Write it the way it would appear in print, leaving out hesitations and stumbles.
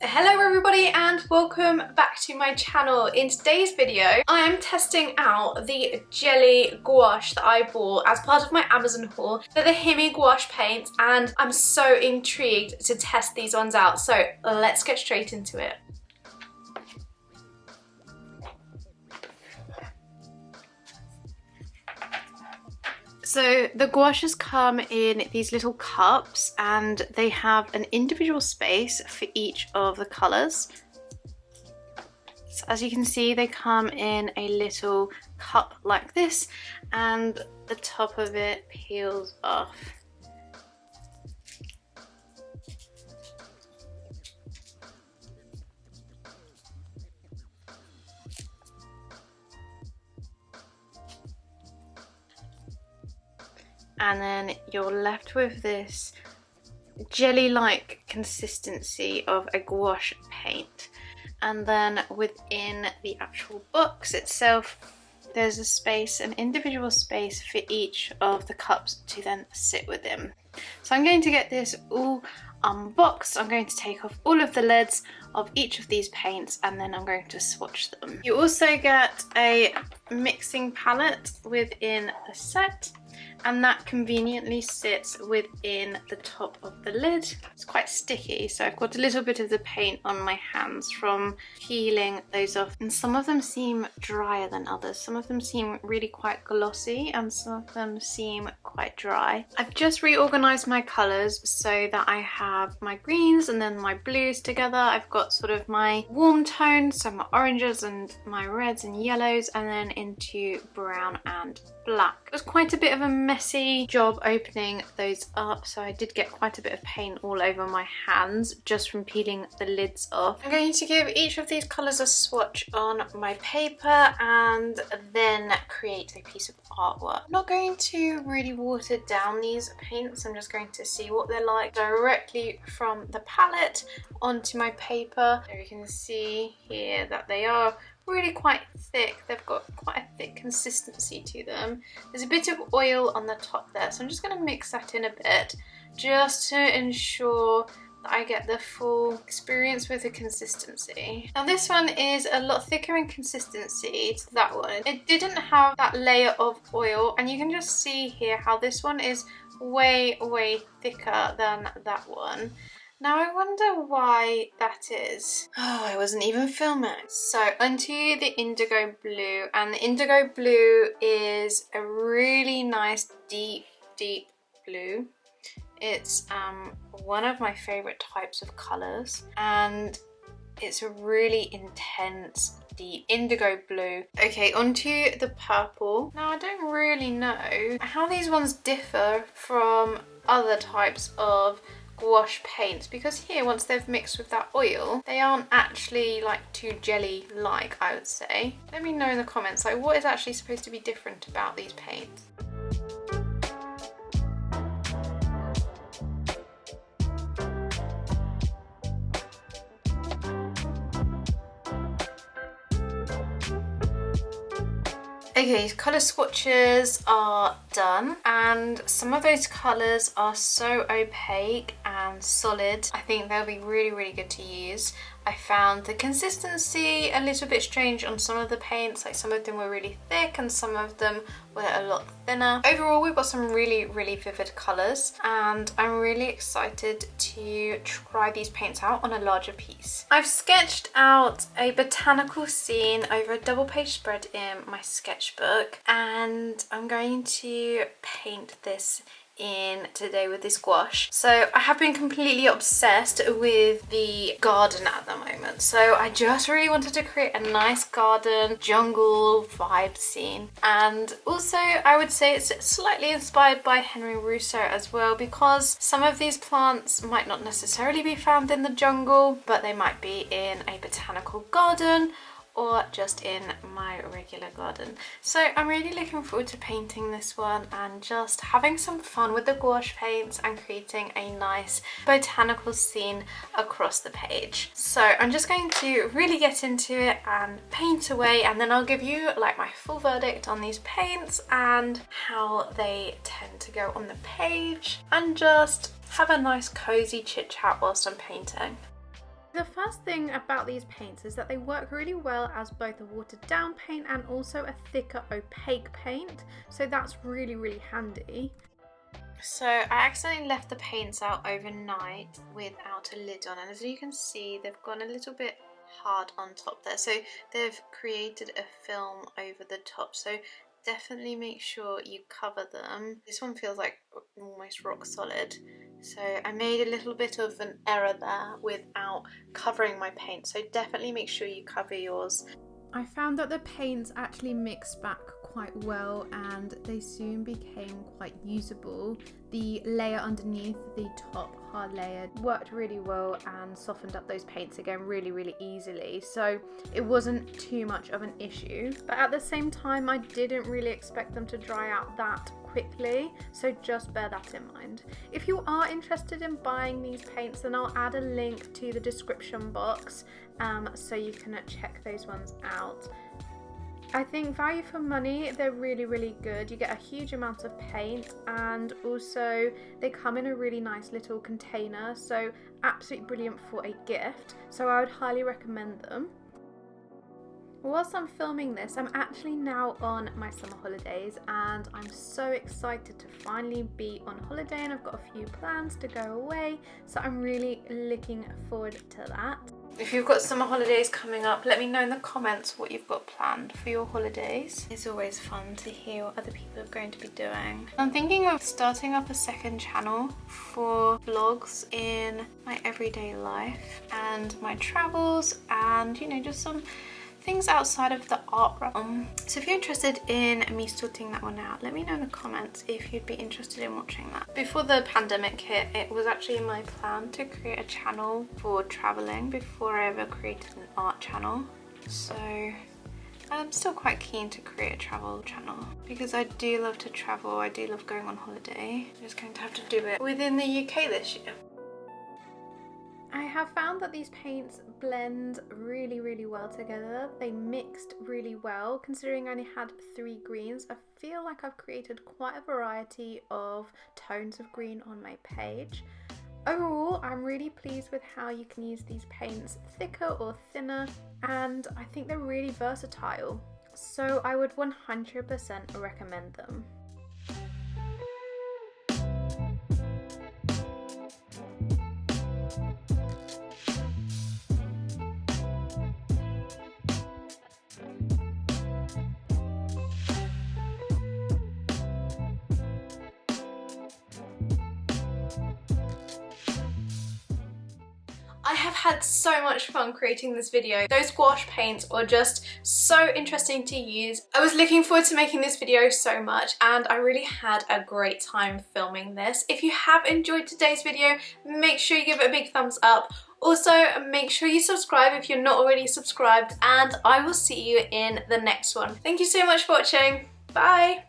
Hello everybody and welcome back to my channel. In today's video I am testing out the jelly gouache that I bought as part of my Amazon haul. They're the Himi Gouache paints and I'm so intrigued to test these ones out, so let's get straight into it. So the gouaches come in these little cups and they have an individual space for each of the colours. So as you can see, they come in a little cup like this and the top of it peels off. And then you're left with this jelly-like consistency of a gouache paint. And then within the actual box itself, there's a space, an individual space for each of the cups to then sit within. So I'm going to get this all unboxed. I'm going to take off all of the lids of each of these paints and then I'm going to swatch them. You also get a mixing palette within the set, and that conveniently sits within the top of the lid. It's quite sticky, so I've got a little bit of the paint on my hands from peeling those off, and some of them seem drier than others. Some of them seem really quite glossy and some of them seem quite dry. I've just reorganized my colors so that I have my greens and then my blues together. I've got sort of my warm tones, so my oranges and my reds and yellows, and then into brown and black. It was quite a bit of a messy job opening those up, so I did get quite a bit of paint all over my hands just from peeling the lids off. I'm going to give each of these colours a swatch on my paper and then create a piece of artwork. I'm not going to really water down these paints, I'm just going to see what they're like directly from the palette onto my paper. So you can see here that they are really quite thick. They've got quite a thick consistency to them. There's a bit of oil on the top there, so I'm just going to mix that in a bit just to ensure that I get the full experience with the consistency. Now this one is a lot thicker in consistency to that one. It didn't have that layer of oil, and you can just see here how this one is way thicker than that one. Now I wonder why that is. Oh, I wasn't even filming. So onto the indigo blue, and the indigo blue is a really nice deep blue. It's one of my favorite types of colors, and it's a really intense deep indigo blue. Okay, onto the purple. Now I don't really know how these ones differ from other types of gouache paints, because here, once they've mixed with that oil, they aren't actually like too jelly like, I would say. Let me know in the comments, like, what is actually supposed to be different about these paints. Okay, colour swatches are done, and some of those colours are so opaque and solid. I think they'll be really good to use. I found the consistency a little bit strange on some of the paints, like some of them were really thick and some of them were a lot thinner. Overall, we've got some really vivid colours, and I'm really excited to try these paints out on a larger piece. I've sketched out a botanical scene over a double page spread in my sketchbook, and I'm going to paint this in today with this gouache. So I have been completely obsessed with the garden at the moment, so I just really wanted to create a nice garden jungle vibe scene. And also I would say it's slightly inspired by Henry Rousseau as well, because some of these plants might not necessarily be found in the jungle, but they might be in a botanical garden or just in my regular garden. So I'm really looking forward to painting this one and just having some fun with the gouache paints and creating a nice botanical scene across the page. So I'm just going to really get into it and paint away, and then I'll give you like my full verdict on these paints and how they tend to go on the page, and just have a nice cozy chit chat whilst I'm painting. The first thing about these paints is that they work really well as both a watered down paint and also a thicker opaque paint, so that's really handy. So I accidentally left the paints out overnight without a lid on, and as you can see they've gone a little bit hard on top there, so they've created a film over the top, so definitely make sure you cover them. This one feels like almost rock solid, so I made a little bit of an error there without covering my paint, so definitely make sure you cover yours. I found that the paints actually mixed back quite well and they soon became quite usable. The layer underneath the top hard layer worked really well and softened up those paints again really easily, so it wasn't too much of an issue. But at the same time I didn't really expect them to dry out that quickly, so just bear that in mind. If you are interested in buying these paints, then I'll add a link to the description box so you can check those ones out. I think value for money, they're really good. You get a huge amount of paint and also they come in a really nice little container, so absolutely brilliant for a gift, so I would highly recommend them. Whilst I'm filming this, I'm actually now on my summer holidays and I'm so excited to finally be on holiday, and I've got a few plans to go away, so I'm really looking forward to that. If you've got summer holidays coming up, let me know in the comments what you've got planned for your holidays. It's always fun to hear what other people are going to be doing. I'm thinking of starting up a second channel for vlogs in my everyday life and my travels and, you know, just some things outside of the art realm. So if you're interested in me sorting that one out, let me know in the comments if you'd be interested in watching that. Before the pandemic hit, it was actually my plan to create a channel for traveling before I ever created an art channel. So I'm still quite keen to create a travel channel because I do love to travel, I do love going on holiday. I'm just going to have to do it within the UK this year. I have found that these paints blend really well together. They mixed really well. Considering I only had 3 greens, I feel like I've created quite a variety of tones of green on my page. Overall, I'm really pleased with how you can use these paints thicker or thinner, and I think they're really versatile. So I would 100% recommend them. I have had so much fun creating this video. Those gouache paints are just so interesting to use. I was looking forward to making this video so much and I really had a great time filming this. If you have enjoyed today's video, make sure you give it a big thumbs up. Also, make sure you subscribe if you're not already subscribed, and I will see you in the next one. Thank you so much for watching. Bye!